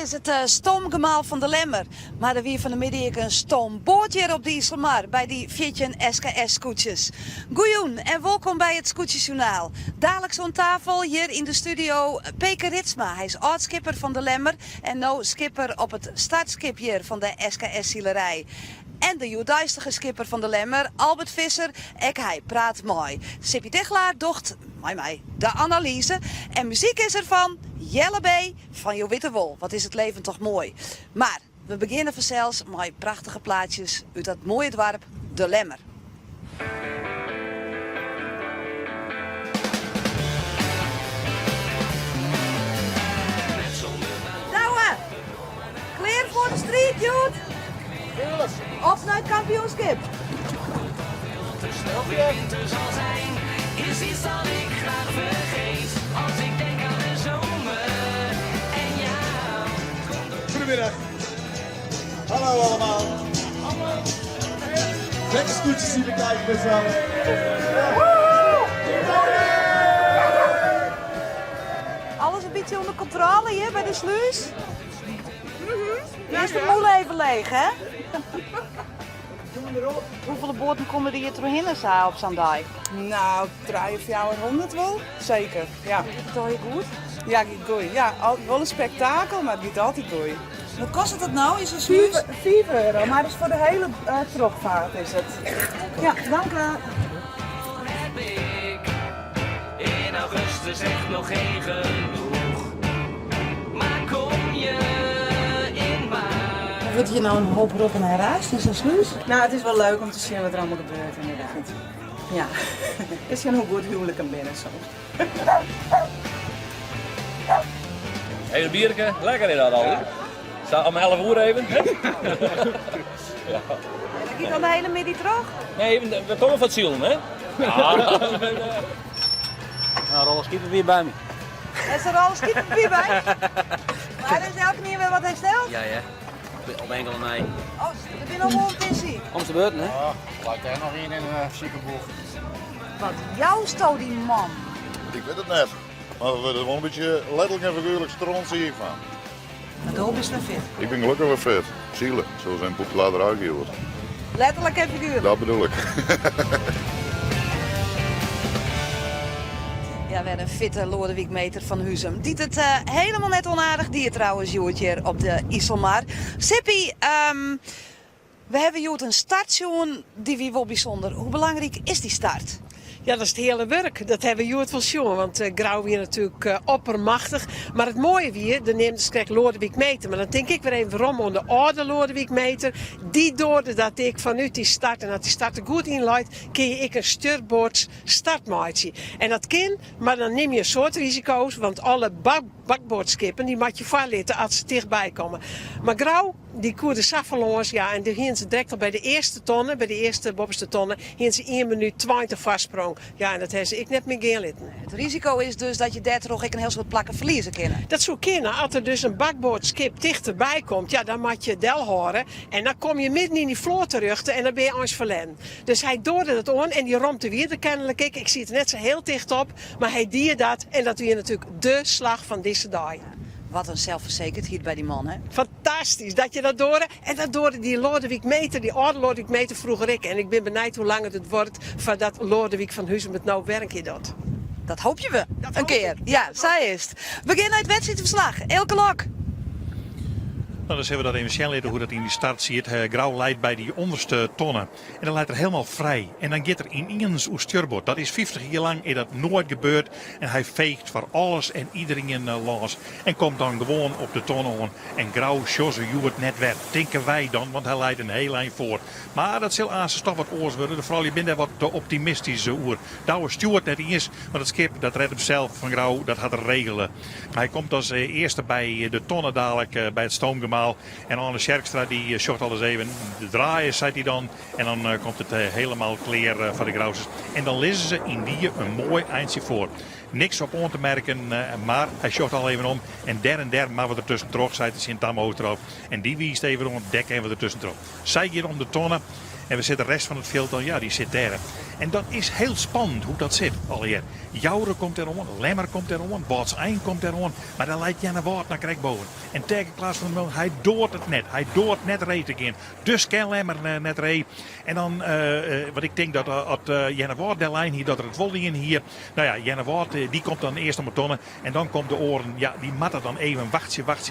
is het stoomgemaal van de Lemmer. Maar er weer van de middag een stoomboot hier op de Isselmar bij die 14 SKS-scootjes. Goeioen en welkom bij het Scootjesjournaal. Dadelijk zo'n tafel hier in de studio Peke Ritsma. Hij is oud-skipper van de Lemmer en nou skipper op het startskip hier van de SKS-zielerij. En de joodijstige skipper van de Lemmer, Albert Visser, hij praat mooi. Sippie Tegelaar docht, mij, de analyse. En muziek is er van Jelle B. van Jo Witte Wol. Wat is het leven toch mooi. Maar we beginnen vanzelfs met prachtige plaatjes uit dat mooie dorp, de Lemmer. Douwe, clear voor de street, Joet. Of naar het kampioenschap. Te snel de winter zal zijn, is iets dat ik graag vergeet. Als ik denk aan de zomer en jou. Goedemiddag. Hallo allemaal. Lekker scootjes zien we kijken met z'n allen. Alles een beetje onder controle hier bij de sluis. Eerst de moel even leeg, hè? Hoeveel boten komen er hier doorheen op zo'n dag? Nou, 300 wel. Zeker, ja. Dat je goed. Ja, gaat goed. Ja, wel een spektakel, maar het gaat altijd goed. Wat kost het nou in zo'n sluis? 4 euro, maar dat is voor de hele terugvaart is het. Ja, dank u. Heb ik in augustus echt nog geen genoeg. Maar kom je in maart. Wordt hier nou een hoop roppen en raast in zo'n sluis? Nou, het is wel leuk om te zien wat er allemaal gebeurt inderdaad. Ja, het is gewoon hoe goed huwelijk kan binnen soms. Even een biertje, lekker in dat al. Staat om 11 uur even. Heb je dan de hele middag terug? Nee, we komen van het zielen, hè? Ja. Nou, Rolf schiet het weer bij me. Is er al een skippapier bij? Maar er is elke keer weer wat hersteld? Ja, ja. Op enkele nee. Oh, er ben nog wel een tissie. Om te beurten, hè? Ja, lijkt er nog één in een ziekenboeg. Wat jou sto die man. Ik weet het net. Maar we worden wel een beetje letterlijk en figuurlijk stront zie ik van. De hoop is weer fit. Ik ben gelukkig wel fit. Zielen, zo zijn boek later uitgevoerd. Letterlijk en figuurlijk. Dat bedoel ik. Ja, we hebben een fitte Lodewijkmeter van Huzum. Die het helemaal net onaardig dier trouwens, Joertje, op de Isselmar. Sippie, we hebben Joert een startsjoen die wie wel bijzonder. Hoe belangrijk is die start? Ja, dat is het hele werk. Dat hebben we Joert wel zien. Want Grauw weer natuurlijk oppermachtig. Maar het mooie weer, dan neemt ze krijg Lodewijk meter. Maar dan denk ik weer even waarom om de oude Lodewijk meter. Die doorde dat ik vanuit die start, en dat die start er goed inleidt, kun je ik een stuurboords startmaatje. En dat kan, maar dan neem je een soort risico's. Want alle bakboordskippen, die moet je voorletten als ze dichtbij komen. Maar Grauw, die koerde Saffalons, ja, en die gingen ze direct al bij de eerste tonnen, bij de eerste bovenste tonnen, gingen ze 1 minuut 20 vastsprong. Ja, en dat hebben ze ik net meer geerlitten. Het risico is dus dat je daar nog een heel soort plakken verliezen kunnen. Dat zou kunnen. Als er dus een bakboordskip dichterbij komt, ja, dan moet je del horen. En dan kom je midden in die vloot terug en dan ben je ons verlen. Dus hij doorde dat aan en die romt er weer kennelijk. Ik zie het net zo heel dicht op, maar hij dier dat. En dat weer natuurlijk de slag van deze dag. Wat een zelfverzekerdheid bij die man, hè? Fantastisch dat je dat doorde. En dat doorde die Lodewijk meter, die oude Lodewijk meter vroeger ik. En ik ben benieuwd hoe lang het wordt van dat Lodewijk van Huzum het nou werkje doet. Dat hoop je we. Een keer. Ja, zij is het. We beginnen het wedstrijdverslag. Elke lok. Nou, dan zien we dat even snel hoe dat in die start ziet. Grauw leidt bij die onderste tonnen. En dan leidt er helemaal vrij. En dan gaat er ineens een stuurbord. Dat is 50 jaar lang is dat nooit gebeurd. En hij veegt voor alles en iedereen los. En komt dan gewoon op de tonnen aan. En Grauw Josse Joert net weg. Denken wij dan, want hij leidt een heel lijn voor. Maar dat zal aan zijn toch wat oors worden. Vooral je bent daar wat te optimistisch oer. Douwe Stuart net eens. Maar dat skip, dat redt hem zelf van Grauw. Dat gaat er regelen. Maar hij komt als eerste bij de tonnen dadelijk bij het stoomgemaal. En Arne Sjerkstra die short alles even de draaien, zei hij dan. En dan komt het helemaal clear van de Grausers. En dan lezen ze in die een mooi eindje voor. Niks op on te merken, maar hij short al even om. En der maar wat er tussen trok, zei de Sint-Tam erop. En die wiest even om het dek en wat er tussen trok. Zij hier om de tonnen. En we zitten de rest van het veld dan, ja, die zit daar. En dat is heel spannend hoe dat zit alweer. Jouren komt erom, Lemmer komt erom, Bots Eind komt erom. Maar dan leidt Janne Woord naar Krekboven. En tegen Klaas van der Meulen, hij doort het net. Hij doort net reed again. Dus kan Lemmer net reed. En dan, wat ik denk dat Janne Woord de lijn hier, dat er het volle in hier. Nou ja, Janne Woord, die komt dan eerst om het tonnen. En dan komt de oren, ja, die matten dan even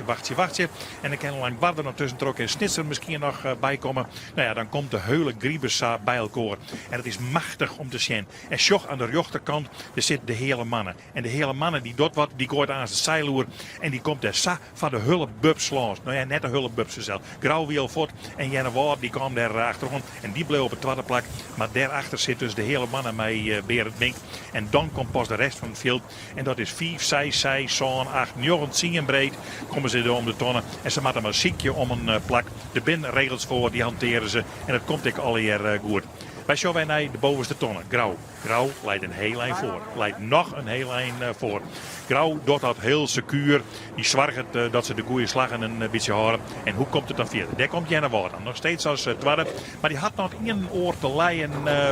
wachtje. En dan kan lang Barden nog tussen trokken en Snitser misschien nog bij komen. Nou ja, dan komt de hele Griebers bij elkaar. En het is machtig om te zien. En Sjoch aan de rechterkant, daar zit de hele mannen. En de hele mannen die doet wat, die gooit aan zijn zeiloer. En die komt er van de hulpbubs los. Nou ja, net de hulpbubs zelf. Grauwiel voort en Janne Woord, die kwam daar achterom. En die bleef op het tweede plak. Maar daarachter zit dus de hele mannen met Berend Mink. En dan komt pas de rest van het veld. En dat is 5, 6, 7, 8, 9, 10 breed. Komen ze er om de tonnen. En ze maken maar een ziekje om een plak. Er zijn regels voor, die hanteren ze. En dat komt ik alweer goed. Wij zien wij naar de bovenste tonnen. Grauw. Grauw leidt een heel lijn voor. Leidt nog een heel lijn voor. Grauw doet dat heel secuur. Die zorgt dat ze de goede slagen een beetje houden. En hoe komt het dan verder? Daar komt Janne Woord aan. Nog steeds als tweede. Maar die had nog één oor te leien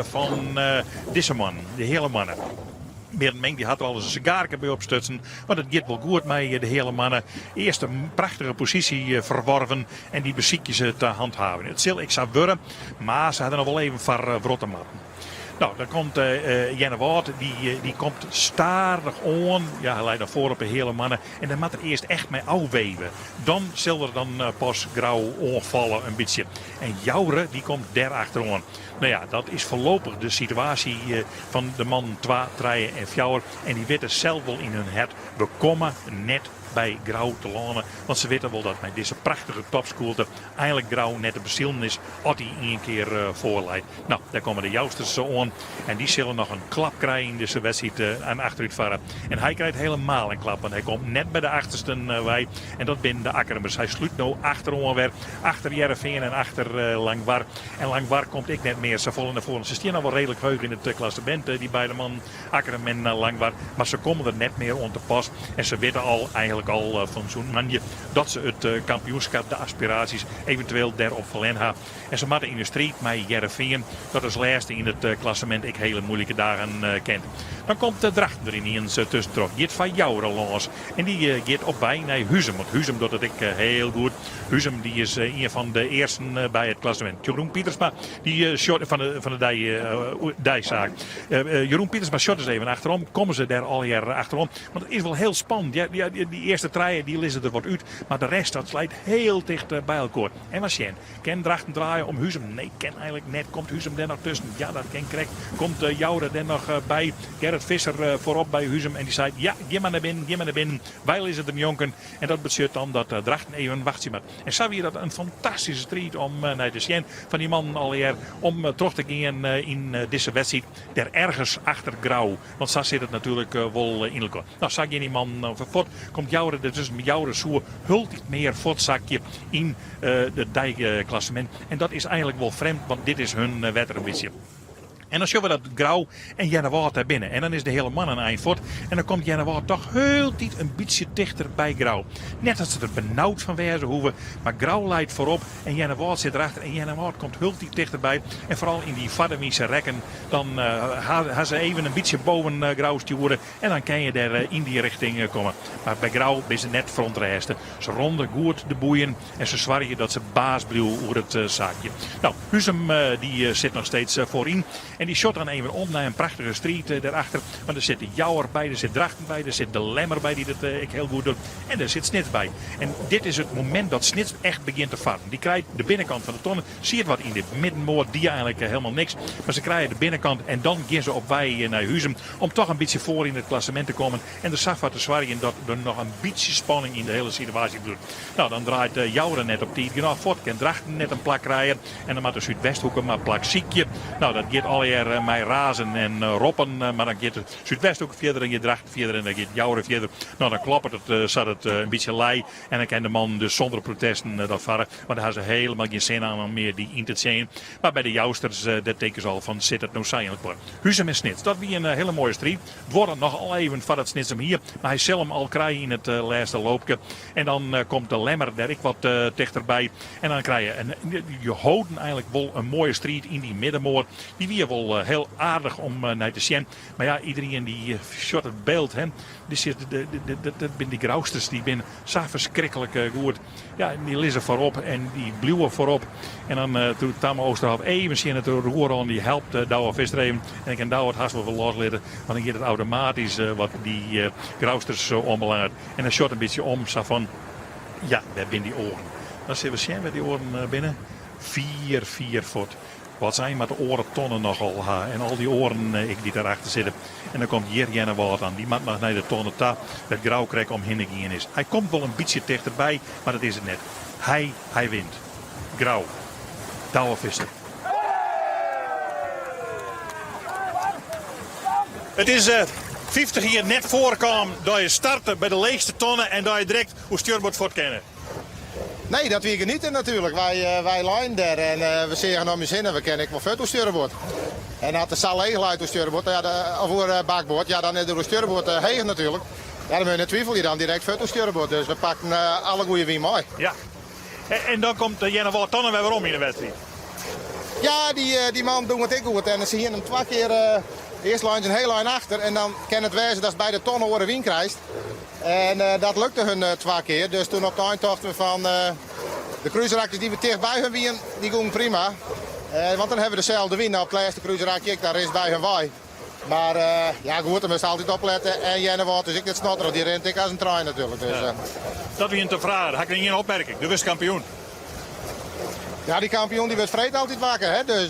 van deze man. De hele mannen. Berend Mink die had er al eens een sigaarke bij opstutsen. Want het gaat wel goed met de hele mannen. Eerst een prachtige positie verworven. En die beziekjes te handhaven. Het zal ik zou worden. Maar ze hadden nog wel even voor Rottematten. Nou, dan komt Janne Woord, die komt stadig aan. Ja, hij leidt naar voren op de hele mannen. En dan moet er eerst echt mee afweven. Dan zal er dan pas grauw onvallen een beetje. En Jouren, die komt daarachteraan. Nou ja, dat is voorlopig de situatie van de man 2, 3 en 4. En die weten zelf wel in hun hart. We komen net bij Grauw te lonen. Want ze weten wel dat met deze prachtige topschool eigenlijk Grauw net de bezielen is als hij één keer voorleidt. Nou, daar komen de Jousters aan. En die zullen nog een klap krijgen in deze wedstrijd aan achteruit varen. En hij krijgt helemaal een klap. Want hij komt net bij de achterste wij. En dat binnen de Akkermers. Hij sluit nu achterom weer. Achter Jereveen en achter Langwar. En Langwar komt ik net meer. Ze vallen naar voren. Ze staan al wel redelijk heug in het klassement. Die beide man Akkerem en Langwar. Maar ze komen er net meer om te pas. En ze weten al eigenlijk al van zo'n manier dat ze het kampioenschap, de aspiraties eventueel daarop verlen hebben. En ze maken in de strijd met Jereveen. Dat is laatste in het klassement. Ik hele moeilijke dagen kent. Dan komt de Drachten er ineens tussen. Gaat van Jouren los. En die gaat op bij naar Huzum. Want Huzum doet het ik heel goed. Huzum die is een van de eersten bij het klassement. Jeroen Pietersma die shot van de dijzaak. Jeroen Pietersma shot is even achterom. Komen ze daar al hier achterom. Want het is wel heel spannend. Die eerste treien die lissen er wat uit. Maar de rest dat slijt heel dicht bij elkaar. En wat zien? Ken Drachten draaien om Huzum? Nee, ken eigenlijk net. Komt Huzum er nog tussen? Ja, dat ken correct. Komt Jouren er nog bij? Gerrit Visser voorop bij Huzum. En die zei, ja, ga maar naar binnen. Wij is het een jonken. En dat betekent dan dat Drachten even wacht maar. En zo weer dat een fantastische strijd om naar de zien van die man alweer. Om terug te gaan in deze wedstrijd. Der ergens achter Grauw. Want zo zit het natuurlijk wel in elkaar. Nou, zag je die man voort. Komt Jouren er tussen met Jouren zoer. Hult iets meer voortzakje in het dijkklassement. En dat is eigenlijk wel vreemd. Want dit is hun wedstrijd. En dan zien we dat Grauw en Janne Woord daar binnen. En dan is de hele man een eind voort. En dan komt Janne Woord toch heel diep een beetje dichter bij Grauw. Net als ze er benauwd van wezen hoeven. Maar Grauw leidt voorop en Janne Woord zit erachter. En Janne Woord komt heel diep dichterbij. En vooral in die Vadermiese rekken. Dan gaan ze even een beetje boven Grauw sturen. En dan kan je daar in die richting komen. Maar bij Grauw is het net frontreisten. Ze ronden goed de boeien. En ze zwargen dat ze baas blijven over het zaakje. Nou, Huzum die zit nog steeds voorin. En die shot dan even om naar een prachtige strijd daarachter. Want er zit de Jouwer bij, er zit Drachten bij, er zit de Lemmer bij die dat ik heel goed doe. En er zit Snits bij. En dit is het moment dat Snits echt begint te varen. Die krijgt de binnenkant van de tonnen. Zie je wat in dit middenmoord, die eigenlijk helemaal niks. Maar ze krijgen de binnenkant en dan gaan ze op wij naar Huzum. Om toch een beetje voor in het klassement te komen. En de Safa te zwargen dat er nog een beetje spanning in de hele situatie doet. Nou, dan draait Jouwer net op die. Genoeg voort kan Drachten net een plak krijgen. En dan maakt de Zuidwesthoeken maar plak ziekje. Nou, dat gaat al weer met razen en roppen. Maar dan gaat het Zuidwest ook verder en je draagt verder en dan gaat Jouwer verder. Nou, dan klopt het, zat het een beetje lei. En dan kan de man dus zonder protesten dat varen. Want daar hebben ze helemaal geen zin aan om meer die in te zien. Maar bij de Jousters, dat tekenen ze al van zit het nou zijnlijk voor. Huzem en Snits, dat wie een hele mooie strijd. Het wordt nog al even van het Snits hem hier. Maar hij zal hem al krijgen in het laatste loopje. En dan komt de Lemmer daar ik wat dichterbij. En dan krijg je houden eigenlijk wel een mooie strijd in die middenmoor. Die weer wel heel aardig om naar te zien. Maar ja, iedereen die shot het beeld. Hè, dat zijn die Grausters. Die zijn zo verschrikkelijk goed. Ja, die liggen voorop en die bluwen voorop. En dan doet Tamme Oosterhof even zien het roer aan. Die helpt Douwe Visser even. En ik kan Douwe het haast wel loslaten. Want dan gaat het automatisch wat die Grausters omlaat. En dan shot een beetje om. Zo van, ja, daar zijn die oren. Dan zien we zien met die oren binnen. 4 voet. Wat zijn met de oren tonnen nogal. En al die oren die daarachter zitten. En dan komt hier Jenne Wout aan. Die maakt nog naar de tonnen ta. Dat grauwkrek om heen is. Hij komt wel een beetje dichterbij. Maar dat is het net. Hij wint. Grauw. Douwe Visser. Het is 50 hier net voorkwam dat je startte bij de leegste tonnen. En dat je direct hoe stuurbord voort kennen. Nee, dat weer genieten natuurlijk. Wij lijnen daar en we zeggen om je zin en we kennen ik wel veel stuurboord. En als de zaal leeg lijkt door stuurboord, of voor bakboord, ja dan is de stuurboord heeg natuurlijk. Ja, dan moet je twijfel je dan direct veel stuurboord. Dus we pakken alle goede wie mooi. Ja. En dan komt Jenne Wout Tonnen weer om in de wedstrijd. Ja, die man doet het ik goed. En ze hier hem 2 keer eerst lijnt een heel lijn achter. En dan kan het wezen dat ze bij de tonnen oren wien krijgt. En dat lukte hun 2 keer. Dus toen op de eindtocht van de cruiserakjes die we dichtbij hun wien, die gingen prima. Want dan hebben we dezelfde wien. Nou, op het laatste cruiserakje, daar is bij hun waai. Maar ja goed, dan moest altijd opletten. En Jenne Wout, dus ik dit snotter, die rent ik als een trein natuurlijk. Dus, dat weer te vragen. Had ik niet een opmerking. De wistkampioen. Ja, die kampioen die werd vreed altijd wakker. Hè? Dus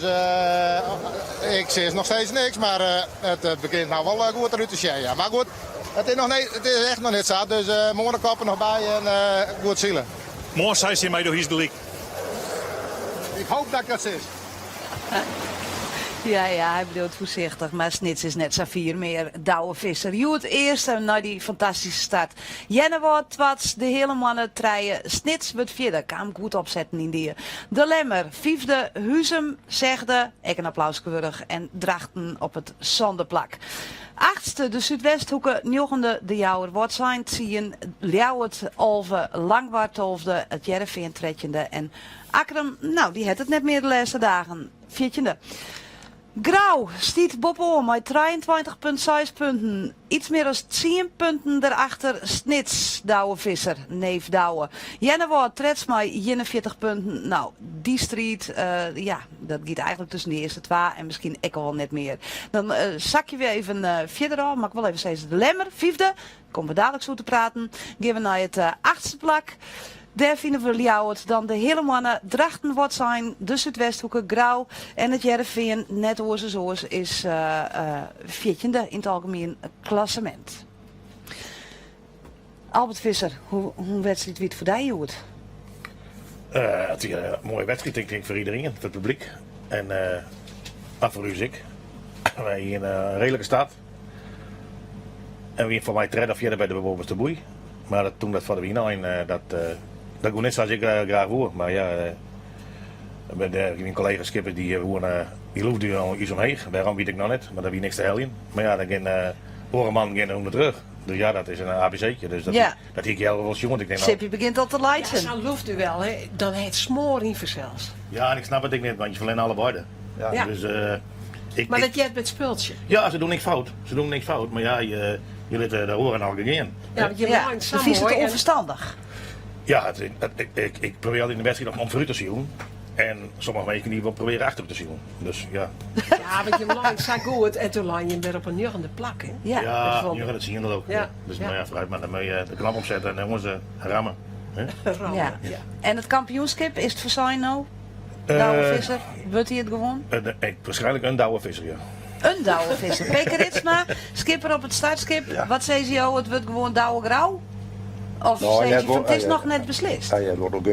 ik zie nog steeds niks. Maar het begint nou wel goed eruit te zien. Ja. Maar goed, het is echt nog niet zo. Dus morgen koppen nog bij en goed zielen. Morgen zei ze mij door hier de leek. Ik hoop dat ik dat zie. Ja, hij bedoelt voorzichtig, maar Snits is net Safir meer. Douwe Visser. Je het eerste naar die fantastische start. Jenne wordt wat, de hele mannen treien. Snits wordt vierde, kan goed opzetten in die. De Lemmer, 5e, Huzem, zegde, ik een applauskeurig en drachten op het zondeplak. 8e, de Zuidwesthoeken, 9e, de Jouwer wordt zijn, zien Ljouwert, Olve, Langwart, 12e, het Jereveen, 13e en Akkerum, nou die had het net meer de laatste dagen, 14e. Grauw stiet Bob om met 23,6 punten. Iets meer dan 10 punten daarachter Snits, Douwe Visser, neef Douwe. Jenne Wout trets met 41 punten. Nou, die strijd, ja, dat gaat eigenlijk tussen de eerste 2 en misschien ik al wel net meer. Dan zak je weer even verder af, maar ik wil even zeggen de Lemmer, 5e. Komen we dadelijk zo te praten. Gaan we naar het 8e plak. Daar vinden we Ljouwert, dan de hele mannen, Drachten wordt zijn, de Zuidwesthoeken, Grauw en het Jereveen, net zoals is 14e in het algemeen klassement. Albert Visser, hoe wedstrijd wie het voor jou Joet? Het is een mooie wedstrijd, ik denk voor iedereen, voor het publiek. En voor u ik. Wij in een redelijke stad. En wie voor mij treden of jij bij de bovenste boei. Maar toen dat voor de wien dat ging net zoals ik graag wil, maar ja, mijn collega's skippers die loefden al iets omheen. Waarom weet ik nog niet, maar daar wie niks te hel in. Maar ja, dan gaan orenman onder terug. Dus ja, dat is een ABC'tje, dus dat dat ik heel wel jongen. Sipje begint al te leiden. Ja, zo'n luchtduel, hè, dan heet smoor in verzels. Ja, en ik snap het niet, want je verleent alle beide. Ja. Dus, maar dat jij het met spultje. Ja, ze doen niks fout. Maar ja, je liet de oren al gaan. Ja, want je lijnt zo mooi. mooi Het onverstandig. Ja, ik probeer altijd in de wedstrijd om vooruit te zien. En sommige weken die wel proberen achter te zien. Dus ja. Ja, want je lijnt zo goed en toen lijnt je weer op een negende plak. Hè? Ja, nu gaat het zien dat ook. Ja. Dus maar ja, vooruit maar dan moet je de knap opzetten en dan jongens rammen. Ja. En het kampioenschap, is het voor zijn nou? Douwe Visser, wordt hij het gewoon? Waarschijnlijk een Douwe Visser, ja. Een Douwe Visser. Peker Ritsma, skipper op het startskip. Ja. Wat zei ze jou, het wordt gewoon Douwe Grauw? Of Nou, zeg je net van wel- het is ja, nog net beslist? Ja, het wordt ook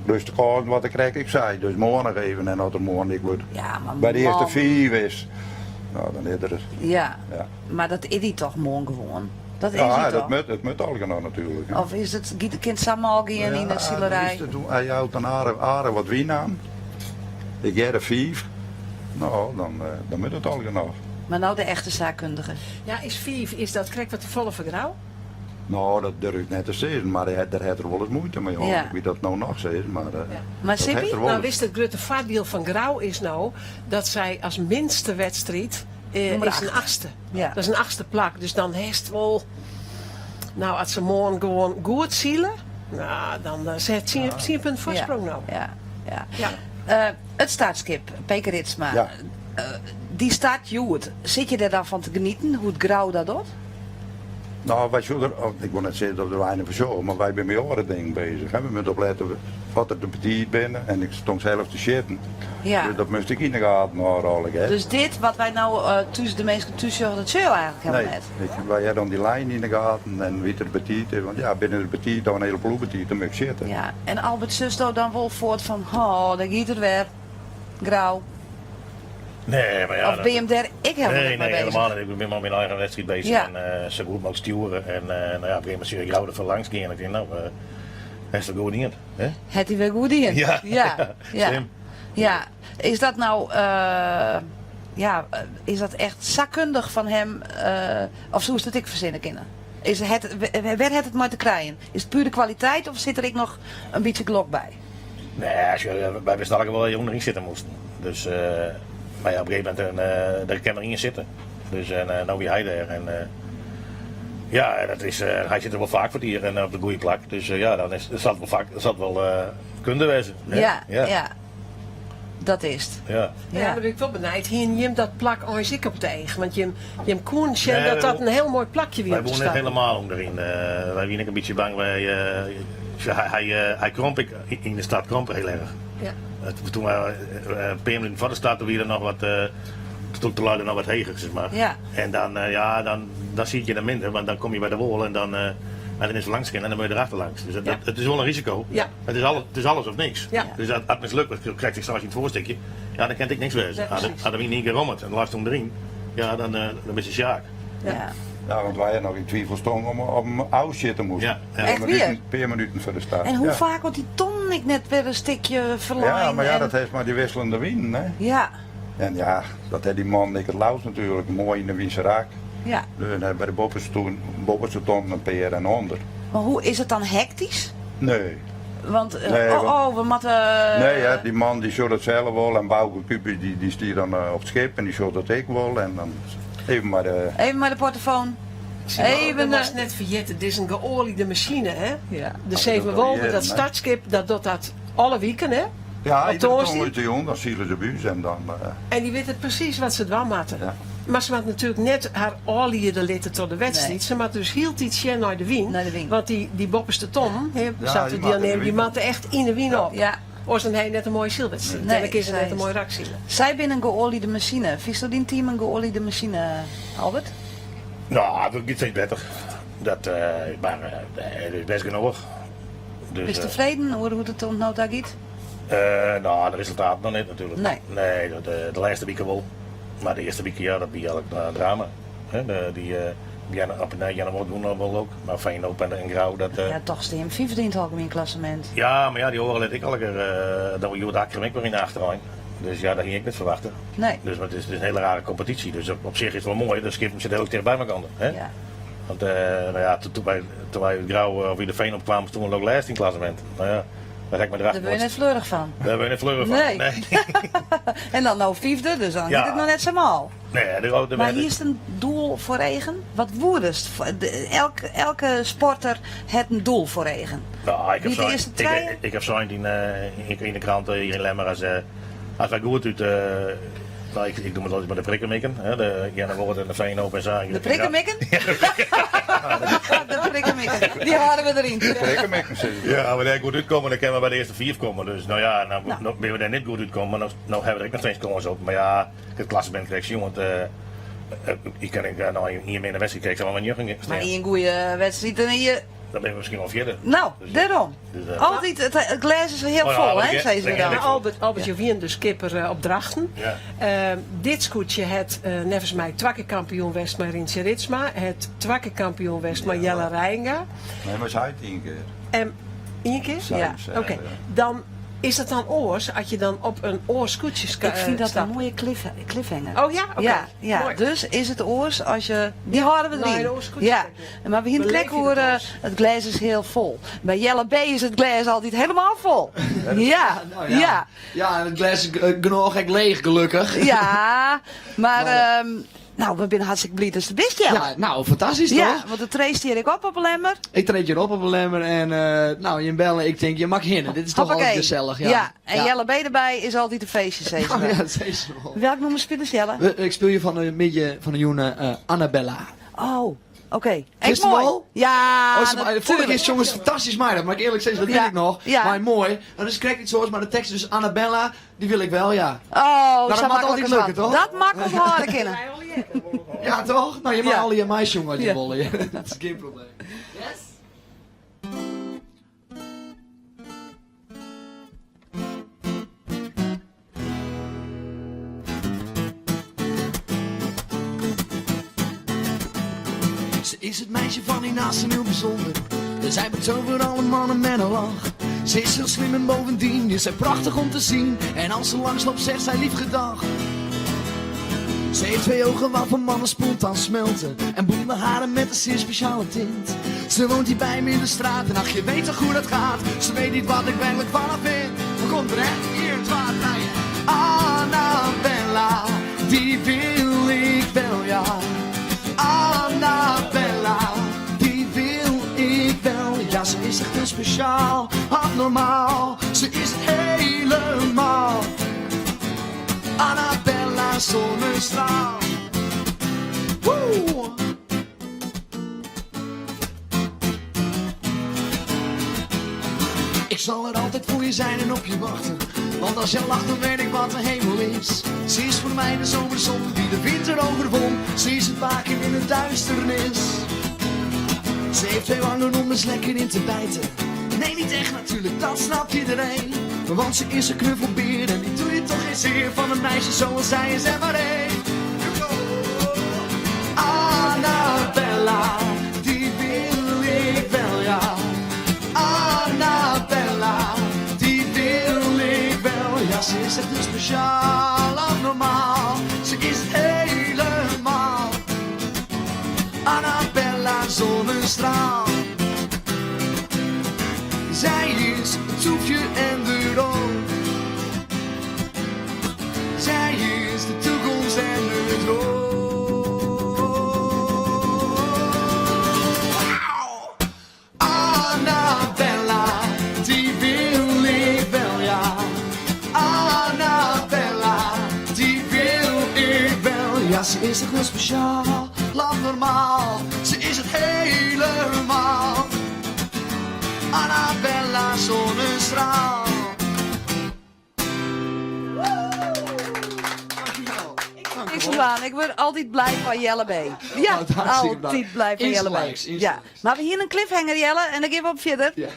rustig aan wat ik krijg. Ik zei, dus morgen nog even en als er morgen ik word Ja, maar bij de eerste man. 4 is, nou dan is er. Ja, Ja. maar dat is hij toch morgen gewoon? Dat is Ja, hij dat toch? moet, het moet al genoeg natuurlijk. hè. Of is het giet de kind samen al gaan in de zielerij? Hij houdt een aardig wat wien aan. Ik ga er 4. Nou, dan moet het al genoeg. Maar nou de echte zaakkundige. Ja, is 4, is dat krijg wat volle vergrauw? Nou, dat durf ik net te zeggen, maar daar heeft er wel eens moeite mee. Ja. Ik weet dat nou nog zeggen, maar Maar dat Sippie? heeft er wel Nou, eens. wist het grote voordeel van Grauw is nou dat zij als minste wedstrijd Nummer is een 8. 8e. Ja. Dat is een 8e plak. Dus dan heeft wel, nou als ze morgen gewoon goed zielen, nou dan zet ze een punt voorsprong nou. Ja, ja. Ja. Het startskip, Peke Ritsma. Ja. Die start Joet. Zit je er dan van te genieten, hoe het grauw dat doet? Nou, wij zullen, ik wil net zeggen dat we weinig verzorgen, maar wij zijn met andere dingen bezig. We moeten opletten wat er de petit binnen en ik stond zelf te shitten. Ja. Dus dat moest ik in de gaten houden. Hè. Dus dit wat wij nou tussen de mensen tussen dat zul eigenlijk helemaal Nee, net. wij hebben dan die lijn in de gaten en wie er petit is. Want ja, binnen de petit, dan een hele ploeg petit, dan moet ik zitten. Ja. En Albert Susto dan wel voort van, oh, daar giet het weer. Grauw. Nee, maar ja. Of ben je hem daar ik helemaal Nee, niet mee nee, bezig? helemaal niet. Ik ben met mijn eigen wedstrijd bezig Ja. en zo goed mogelijk sturen. En nou ja, op een gegeven moment zie ik jou er van langs gaan. En ik denk, nou, hij is er goed in. Hè? Het hij weer goed in? Ja. Ja. Ja. Slim. Ja. Is dat nou, is dat echt zakkundig van hem, of zo is het ik verzinnen kunnen? Werd het maar te krijgen? Is het puur de kwaliteit of zit er ik nog een beetje glok bij? Nee, wij wisten eigenlijk wel dat je onderin zitten moesten. Dus, maar ja, op een gegeven moment daar kan erin zitten. Dus nou wie hij daar. En, ja, dat is, hij zit er wel vaak voor hier en op de goede plek. Dus ja, dan is, dat zal het wel kunnen wezen. hè? Ja. Dat is het. Ja. Ja, maar ik wel benijd. Hier je dat plak als ik op tegen. Want je kon zien Nee, dat dat een heel mooi plakje weer Wij op te wonen net staan. helemaal onderin. Wij waren een beetje bang. Hij kromp in de stad kromp heel erg. Ja. Toen we een paar minuten voor de stad, toen weer nog wat, toen te luiden nog wat heger, zeg maar. Ja. En dan zie je er minder, want dan kom je bij de wol en dan is het langs gaan en dan moet je erachter langs. Dus het is wel een risico. Ja. Het is alles of niks. Ja. Dus als het mislukt, dan krijg je straks in het voorstukje. Ja, dan kan ik niks wezen. Nee, precies. Hadden we niet gerommeld en de laatste erin, ja, dan is het sjaak. Ja. Ja, want wij hebben nog in twijfel stonden om op een oud zitten moesten. Ja, ja. Echt weer? Per minuten voor de start. En hoe ja. vaak wordt die ton ik net weer een stukje verlaaien? Ja, maar ja, en- dat heeft maar die wisselende wind. Hè? Ja, En ja, dat heeft die man, ik het Laus natuurlijk, mooi in de Wiense raak. ja. Dus bij de bovenste ton een peer en onder. Maar hoe is het dan hectisch? Nee. Want, Nee, we moeten... Nee, ja, die man die zou dat zelf wel en Bouke Kupie die stiert dan op het schip en die zou dat ik wel. En dan even maar de... Even maar de portofoon. Even was net vergeten, dit is een geoliede machine, hè? Ja. De Zeven Wolven, ja, dat nee. startskip, dat doet dat alle weken, hè? Ja, Wat iedere doen ton ze? uit de jong, dan zielen ze buis en dan... En die weten precies wat ze doen moeten. Ja. Maar ze had natuurlijk net haar olie de litten tot de wedstrijd. Nee. Ze had dus heel iets naar de wien. Naar de wien. Want die bopperste ton, hè, Ja, zat die er maakte deelnemen, de die wien. maakte echt in de wien op. Ja. Of dan hij net een mooie zielwedstrijd. Nee, En dan kun je zij net een is- mooie rak zien. Zij binnen een geoliede machine. Vies dat die team een geoliede machine, Albert? Nou, dat is niet beter. Maar het is best genoeg. Dus, Is je tevreden hoe het tot nou daar gaat? nou, de resultaten nog niet natuurlijk. Nee. Nee, de laatste weken wel. Maar de eerste weken, ja, dat ben eigenlijk drama. Hè, op een januari doen we wel ook. Maar Feyenoord en Grauw, dat... Ja, toch stem 15 in het algemeen klassement. Ja, maar ja, die horen let ik al een keer, dat we Jood Akkerem weer in de achterlijn. Dus ja, dat ging ik niet verwachten. Nee. Dus het is een hele rare competitie. Dus op zich is het wel mooi. De schip zit heel dicht bij elkaar. Hè? Ja. Want nou ja, toen wij Grauw of weer de Veen opkwamen, toen we ook laatst in het klassement. Nou ja, daar heb ik me Daar erachter ben je net fleurig van. Daar ben je net fleuren van. Nee. En dan nou vijfde, dus dan Ja. gaat het nog net zo mal. Nee, Maar hier is een doel voor regen. Wat woedest? Elke sporter heeft een doel voor regen. Nou, ik heb Wie de eerste trein? ik heb zo in de krant hier in Lemmer als wij goed uit. Nou, ik doe het altijd met de prikkermikken. De Janne Woord en de Feyenoord en Zagen. De prikkermikken? De prikkermikken, die hadden we erin. Trekken met me Ja, maar daar goed uitkomen, dan kunnen we bij de eerste 4 komen. Dus nou ja, nou ben we daar niet goed uitkomen, maar nou hebben we er nog steeds kans op. Maar ja, het klassement krijg je, want ik kan nou hier mee in de wedstrijd krijg, zal wel een juching Maar in een goede wedstrijd, dan je Dan ben ik misschien wel verder. Nou, Dus, daarom. dus, Altijd, het glas is heel Oh ja, vol, maar hè, ik- zei ze ik- dan. ik- Albert Jovien, de skipper op Drachten. Ja. Dit scootje het nevens mij twakkenkampioen West maar Rintje Ritsma. Het twakkenkampioen West maar Jelle Reinga. Nee, maar zij het 10 keer. En 1 keer? Ja. Oké. Dan is het dan oors als je dan op een oorscootje Ik vind dat stapt? een mooie cliffhanger. Oh ja? Oké. Ja, Mooi. dus is het oors als je... Die houden we Nou, erin. een oorscootje Ja, zeker. maar we hier Beleef trek je horen, het oors? het glas is heel vol. Bij Jelle B is het glas altijd helemaal vol. Ja, Nou ja. Ja, het glas is genoeg echt leeg, gelukkig. Ja, maar nou, we zijn hartstikke blij dat het best, Jelle. Ja, nou, fantastisch Ja, toch? want de trace hier ik op een lemmer. Ik treed je op een lemmer en nou, je bellen, ik denk, je mag hinnen. Dit is toch Hoppakee. altijd gezellig. Ja, Ja, en Jelle B erbij is altijd een feestje, zeg Oh, ze. ja, dat is wel. Welk nummer spelen Jelle? Ik speel je van een beetje van de jonge Annabella. Oh, oké. Is Echt het mooi. wel? Ja, Vorige keer natuurlijk. is jongens fantastisch maar dat mag ik eerlijk zeggen, dat Ja, wil ik nog. ja. Maar mooi. En dus krijg ik niet zoals, maar de tekst is dus Annabella, die wil ik wel, ja. Oh, dat zo mag makkelijk altijd als lukken, wat. toch? Dat makkelijk horen kennen. Ja, toch? Nou, je mag Ja. al je meisje jongen uit je Ja. bollen. Ja. Dat is geen probleem. Ze is het meisje van die naast en heel bijzonder. Zij betovert alle mannen met een lach. Ze is heel slim en bovendien is zij prachtig om te zien. En als ze langsloopt zegt zij lief gedag. Ze heeft 2 ogen waarvan mannen spontaan smelten. En blonde haren met een zeer speciale tint. Ze woont hier bij me in de straat en ach, je weet toch hoe dat gaat. Ze weet niet wat ik werkelijk van haar vind. Waar komt er hè? Hier, het water naar je. Annabella, die wil ik wel, ja. Annabella, die wil ik wel. Ja, ze is echt een speciaal, abnormaal. Ze is het helemaal. Annabella zonnestraal. Woe! Ik zal er altijd voor je zijn en op je wachten. Want als je lacht dan weet ik wat de hemel is. Ze is voor mij de zomerzon die de winter overwon. Ze is het waken in de duisternis. Ze heeft 2 wangen om eens lekker in te bijten. Nee, niet echt natuurlijk, dat snapt iedereen. Want ze is een knuffelbeer en die doe je toch geen zeer. Van een meisje zoals zij is er maar één. Annabella, die wil ik wel, ja. Annabella, die wil ik wel. Ja, ze is echt een speciaal, abnormaal. Ze is het helemaal. Annabella zonnestraal. Zij is het toefje en de rood. Zij is de toekomst en de droom. Wauw! Annabella, die wil ik wel, ja. Annabella, die wil ik wel. Ja, ze is echt heel speciaal, abnormaal. Ze is het helemaal. Annabella zonnestraal. Niks aan. Ik word altijd blij van Jelle B. Ja, hartstikke blij. altijd blij van Jelle B. Insgelijks, Ja. insgelijks. Maar we hier een cliffhanger, Jelle, en dan gaan we op verder. Ja.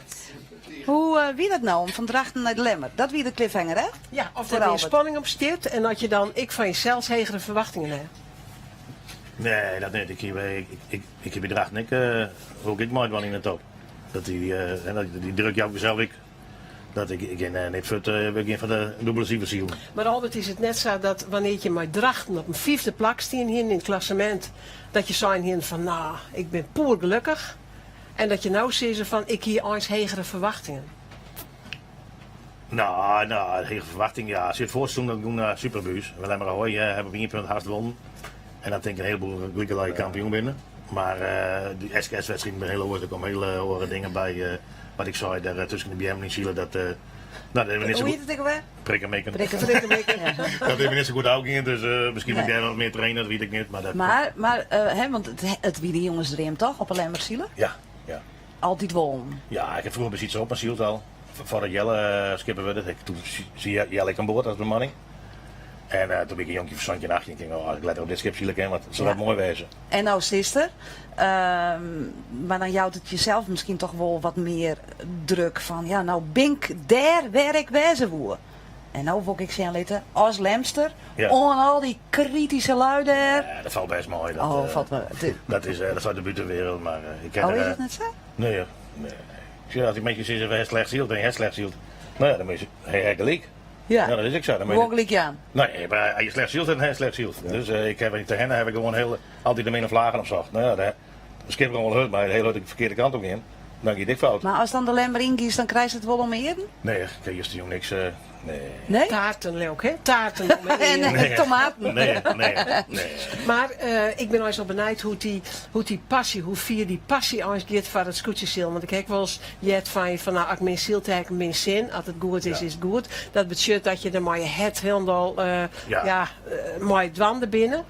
Hoe wie dat nou, om van Drachten naar de Lemmer? Dat wie de cliffhanger, hè? Ja, of Voor er weer Albert. spanning op stipt en dat je dan ik van jezelf hegere verwachtingen hebt. Nee, dat niet. Ik heb bedrag niet. Ook ik maak wel in de top. Dat die druk jou zelf ik. Dat ik in net voor het van de dubbele ziel. Maar Albert, is het net zo dat wanneer je maar Drachten op een 5e plak staan hier in het klassement, dat je zijn hier van, nou, ik ben poer gelukkig. En dat je nou zegt van, ik hier eens hegere verwachtingen. Nou, hele verwachting, ja. Als je het voorstel dat ik doen naar Superbus. We hebben maar hebben we 1 punt hard gewonnen. En dan denk ik een heleboel gelukkig kampioen binnen. Maar die SKS-wedstrijd met hele er komen hele hoge dingen bij. Wat ik zei, daar tussen de BM en Chile, dat hebben we niet zo Hoe goed. heet het ook weer? Prikken meken. Prikken. Dat hebben we niet zo goed uitgingen, dus misschien moet jij wat meer trainen, dat weet ik niet. Maar, dat, Maar hè, want het wie die jongens dream toch, op een Lemmerzielen? ja. Altijd won. Ja, ik heb vroeger bij iets op, maar Sielt al. Voordat Jelle skipper werd, toen zie Jelle aan boord als bemanning. En toen ben ik een jonkje verzandje nachtje en ik denk, als ik letter op dit schip zielig in, want het zal wel mooi wezen. En nou sister, maar dan jouwt het jezelf misschien toch wel wat meer druk van, ja nou bink daar waar ik wezen woe. En nou wil ik zien laten als lemster, on al die kritische lui daar. Ja, dat valt best mooi. Dat, valt me. Dat is uit de buitenwereld, maar ik heb is het net zo? Nee. Ik zeg, als ik met je zegt, hij slecht zielt en hij slecht zielt, nou ja, dan is hij gelijk. Ja, dat is ik zo. Hoe gelijk je aan? Nee, maar als je slecht zielt en hij slecht zielt. Ja. Dus ik heb niet te hen, heb ik gewoon altijd de min vlagen op zacht. Nou ja, de skip gewoon wel hut, maar heel hut de verkeerde kant op in. Dan gaat dit fout. Maar als dan de lemmer inkiest, dan krijg je het wel om eren? Nee, ik heb juist jong niks. Nee? Taarten leuk, hè? Taarten. en tomaten. Nee. Maar ik ben eens al benijd hoe die passie, hoe vier die passie als je het voor het scootjesiel. Want ik heb wel eens jet van nou, als mijn ziel tegen mijn zin, als het goed is, is het goed. Dat betekent dat je er maar je het helemaal mooi dwanden binnen.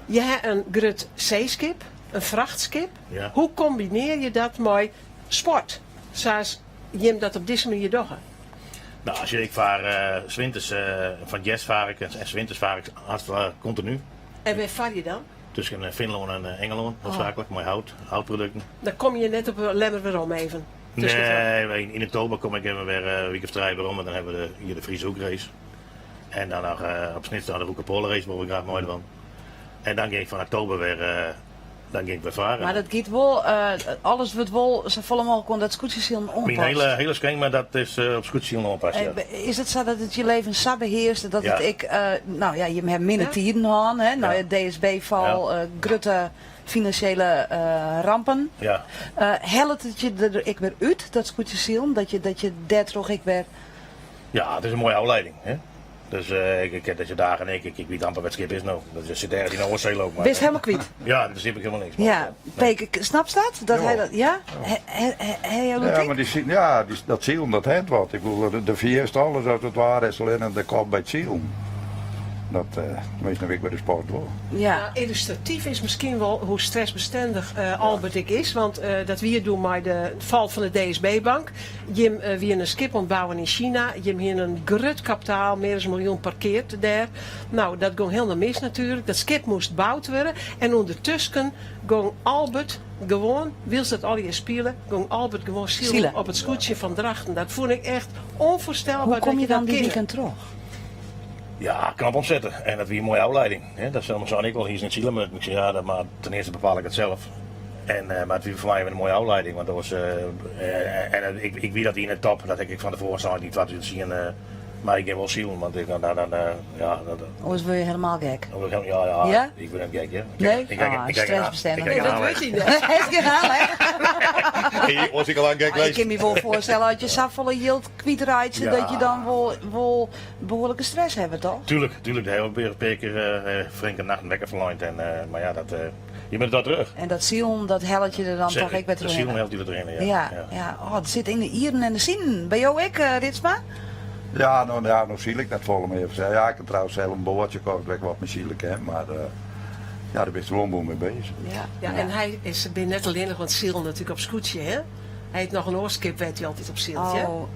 Je hebt een grut zeeskip, een vrachtskip. Ja. Hoe combineer je dat met sport? Zoals je dat op deze manier doet. Nou, als ik vaar, 's winters van jazz vaar ik en 's winters vaar ik continu. En waar vaar je dan? Tussen Finland en Engeland, hoofdzakelijk, mooi houtproducten. Dan kom je net op Lemmer weer om even. Nee, in oktober kom ik even weer een week of 3 weer om en dan hebben we hier de Friese Hoekrace. En dan nog op Snitster de Roekenpolenrace, waar ik graag mooi van. En dan ging ik van oktober weer, dan ging ik weer varen. Maar dat gaat wel, alles wordt wel zo volle mogelijk om dat scootjesiel onpast. Mijn hele scheng, maar dat is op scootjesiel onpast, ja. Is het zo dat het je leven zo beheerst dat het nou ja, je hebt minder tijden aan, hè? Nou, het DSB-val, grutte financiële rampen. Ja. Helpt het je er ik weer uit, dat scootjesiel, dat je daar toch ik weer... Ja, het is een mooie afleiding, hè. Dus ik heb deze dagen en ik weet amper wat het schip is nou. Dat is daar die naar Oorzee loopt. Wist helemaal kwijt. Ja, daar zit ik helemaal niks van. Ja, Peek, snap je dat? Dat hij dat, ja? Dat ziel, dat heeft wat. Ik bedoel, de vierst alles uit het waar is alleen de kop bij het ziel. Dat wees nog ik bij de sport wel. Ja. Illustratief is misschien wel hoe stressbestendig Albert ik is. Want dat we doen met de val van de DSB-bank. Je wie een skip ontbouwen in China. Je hier een grut kapitaal, meer dan 1 miljoen parkeert daar. Nou, dat ging helemaal mis natuurlijk. Dat skip moest gebouwd worden. En ondertussen ging Albert gewoon, wil ze het al je spelen, ging Albert gewoon zielen op het scootje van Drachten. Dat vond ik echt onvoorstelbaar. Hoe kom je dan die kind weekend terug? Ja, knap omzetten. En dat weer een mooie afleiding. Dat is zo ik wel hier in het zielen. Maar ik zeg, ja, maar ten eerste bepaal ik het zelf. En, maar het was voor mij weer een mooie afleiding. Want dat was, ik weet dat hier in de top, dat ik van tevoren zou niet wat zien. Maar ik heb wel zielen, want ik Of wil je helemaal gek? Ja? Ik ben hem gek, ja. Nee? Stressbestendig. Nee, dat weet hij niet. Hij is gedaan, hè? Was ik al aan gek Ik kan me wel voorstellen, als je zoveel yield kwijtraait, dat je dan wel behoorlijke stress hebt, toch? Tuurlijk. Daar hebben we een paar keer flinke nacht een wekker verloren. Maar ja, je bent daar terug. En dat ziel, dat helletje er dan toch ik bij terug. Dat ziel helpt je er erin, ja. Oh, het zit in de ieren en de zinnen. Bij jou ook, Ritsma? Ja, nou zie ik dat vol me even. Ja, ik heb trouwens zelf een boordje gekocht, waar ik wat zielig heb, maar daar ben ik gewoon boel mee bezig. Ja, en hij is net alleen nog, want ziel natuurlijk op scootje, hè? Hij heeft nog een oorskip, weet hij altijd op zieltje. Oh.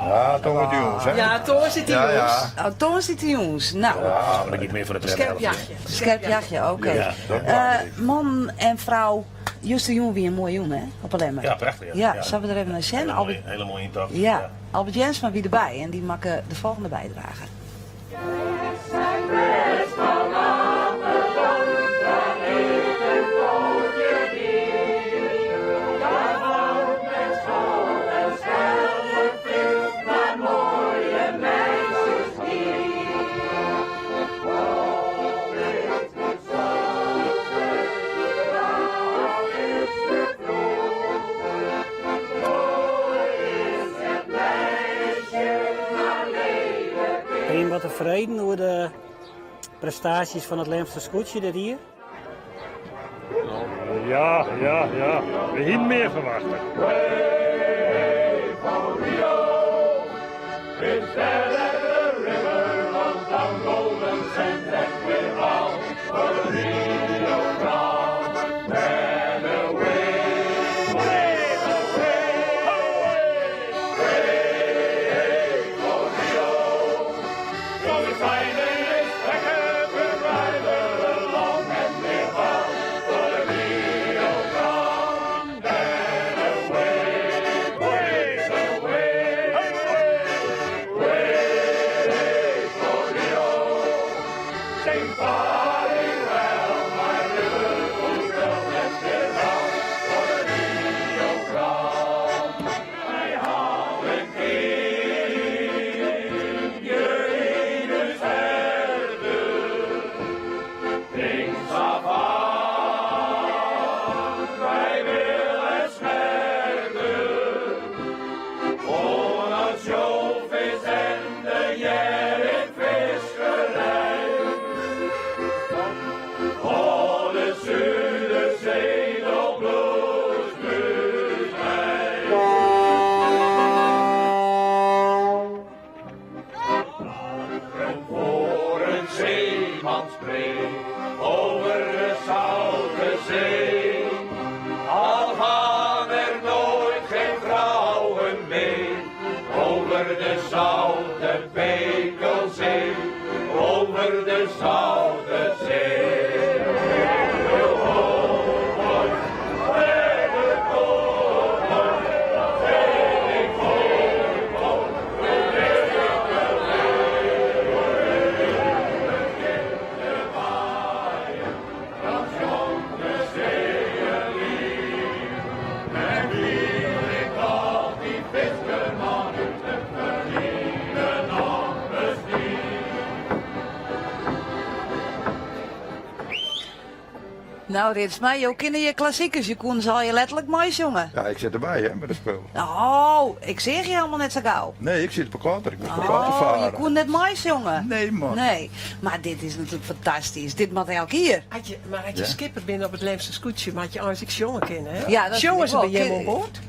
Ja, toch met de jongens, hè? Ja, toch zit die jongens. Oh, toch zit die jongens. Nou. Ja, maar niet meer voor de Scherpjachtje. Scherpjachtje, oké. Man en vrouw, juist de jongen wie een mooie jongen, hè? Op Lemmer. Ja, prachtig. Ja, zullen we er even naar zien? Hele mooie intocht. Ja, Albert Jensma wie erbij en die maken de volgende bijdrage. Ben je wat tevreden over de prestaties van het Lemster scootje dit hier? Ja. We hadden meer verwachten. Finally over de Zoute Zee. Al gaan er nooit geen vrouwen mee, over de Zoute Pekelzee, over de Zoute Zee. Nou, Rits, maar je kennen je klassiekers. Je kon zal je letterlijk mooi jongen. Ja, ik zit erbij hè, met het spel. Oh, ik zeg je helemaal net zo gauw. Nee, ik zit op elkaar. Ik ben op elkaar te varen. Je kon net mooi jongen. Nee, man. Nee, maar dit is natuurlijk fantastisch. Dit mag elke keer. Had je skipper binnen op het Leemse scootje, maar had je anders ik jongen kennen, hè? Ja, dat jongen ze bij vind ik jou wel. aan boord?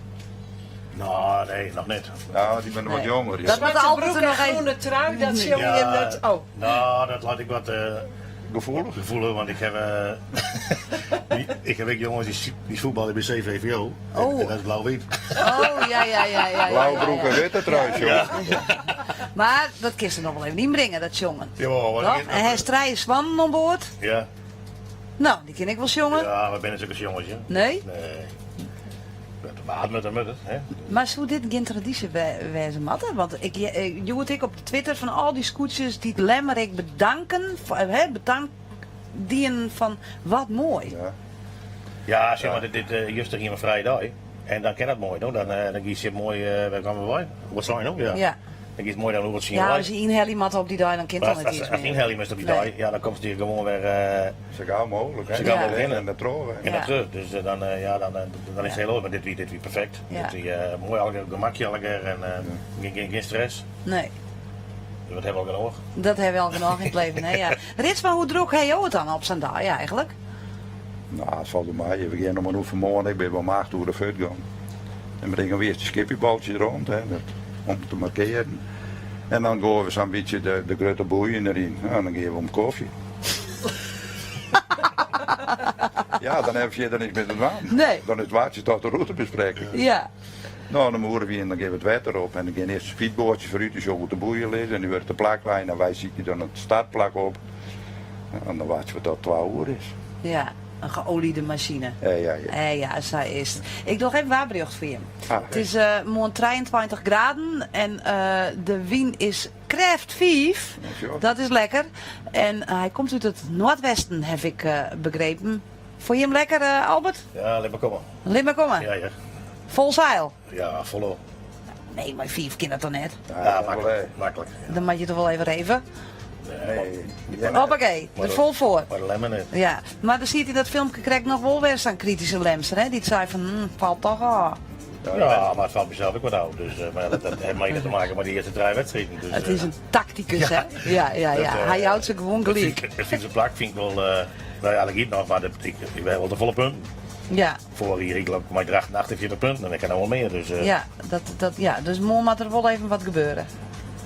Nou, nee, nog niet. Ja, die ben wat jonger. Ja. Dat moet Zwarte altijd broek er en nog even... groene trui, dat jongen je Ja, net... Oh. Nou, dat laat ik wat Gevoelig? gevoelen, want ik heb, ik heb ook jongens die voetballen bij CVVO. Oh. En dat is blauw-wit. Oh, ja. Blauwe broek en witte trui, joh. Maar dat kun je nog wel even inbrengen, dat jongen. Ja, maar Toch? En hij strijdt zwammen aan boord. Ja. Nou, die ken ik wel jongen. Ja, we zijn zulke jongens, ja. Nee? Nee. Maar met het, hè. Maar zou dit geen traditie wezen, Matte? Want je hoort ik op Twitter van al die scootjes die het Lemmerik bedanken, dienen van wat mooi. Ja. Ja, zeg maar, dit juist hier een vrije dag. En dan ken het mooi, toch? Dan kies je mooi, waar gaan we bij? Wat zijn ook, ja. Ja. Dan kies je mooi dan hoe het zien Ja, als je een helimat op die dag, dan kent Maar dat als niet er geen helm is op die dag, ja, dan komt ze hier gewoon weer Zo gauw mogelijk. Hè. Zo gauw Ja. mogelijk in En de trogen. en dan terug. Dus dan is het heel leuk. Maar dit wie perfect. Ja. Dit mooi, gemakkelijker en geen stress. Nee, Dus dat hebben we ook genoeg. dat hebben we al genoeg in het leven. Hè? Ja. Rits, maar hoe droeg hij jou het dan op zijn dag eigenlijk? Nou, het valt op mij. We gaan nog maar hoe vanmorgen. Ik ben wel maagd hoe de voet gaan. En we brengen weer een skipjebaltje rond, hè, om te markeren. En dan gaan we zo'n beetje de grote boeien erin. Ja, dan geven we hem koffie. Ja, dan heb je er niks met het water. Nee. Dan is het watertje tot de route bespreken. Ja. Nou, dan moeten we en dan geven we het water op. En dan gaan eerst een fietsboordje voor u, dus je de boeien lezen. En nu wordt de plaklijn en wij zieken dan het startplak op. En dan wachten we tot 12 uur is. Ja, een geoliede machine. Ja. Zij is het. Ik doe even waarbericht voor je. Ah, Het is morgen 23 graden en de wien is kraft 5. Dat is lekker. En hij komt uit het noordwesten, heb ik begrepen. Vond je hem lekker, Albert? Ja, laat maar komen. Laat maar komen. Ja. Vol zeil. Ja, volop. Nee, maar 5 kind dat dan net. Ja, makkelijk. Dan mag je toch wel even. Nee. Hoppakee, er vol voor. Maar de lemmen niet. Ja, maar dan ziet hij dat filmpje krijgt nog wel weer zo'n kritische lemster, hè? Die zei van, valt toch aan. Ja, maar het valt mezelf ook wat oud. Dus maar dat heeft mee te maken met die eerste 3 wedstrijden. Dus, Het is een tacticus, hè? Ja. Hij houdt zich gewoon gelijk. Het fietsenplak vind ik wel, nou ja, dat giet nog, maar ik ben wel de volle punt. Ja. Voor hier, ik loop maar 48 punten en ik kan nog wel meer. Dus, Dus morgen moet er wel even wat gebeuren.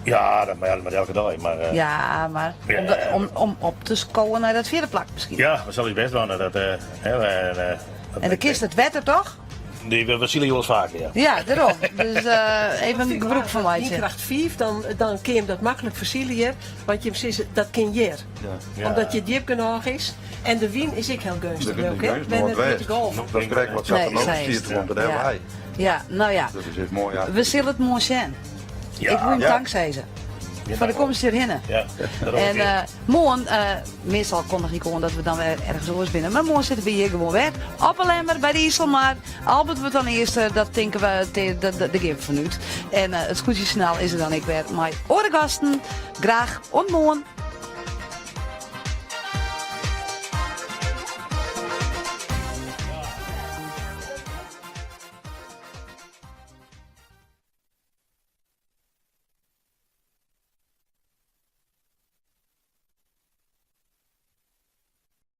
ja, dat met elke dag. Maar, Ja, maar om op te scoren naar dat vierde plak misschien. ja, dat zal je best doen. En de kist het wetter toch? We zien jullie vaker, ja. Ja, daarom. Dus even een gebroek van mij. Die kracht 5, dan kun je hem dat makkelijk versielen, want je precies dat kun je. Ja. Omdat je diep genoeg is. En de wien is ik heel gunstig ook, hè? Noordwest. Ben het met de golf. Dat is correct wat zat er nog stiert, want dat hebben wij. Ja, nou ja. Dat is echt mooi. Ja. We zullen het morgen zien. Ja. Ik wil hem Ja. dankzij ze. Van de komst hierheen. Ja, En morgen, meestal kondig ik gewoon dat we dan weer ergens anders binnen. Maar morgen zitten we hier gewoon weer. Op een lemmer bij de IJsselmaar. Albert wordt dan eerst, dat denken we, de game van nu. En het Scootjesjournaal is er dan ik weer. Maar oren gasten, graag ontmoeten.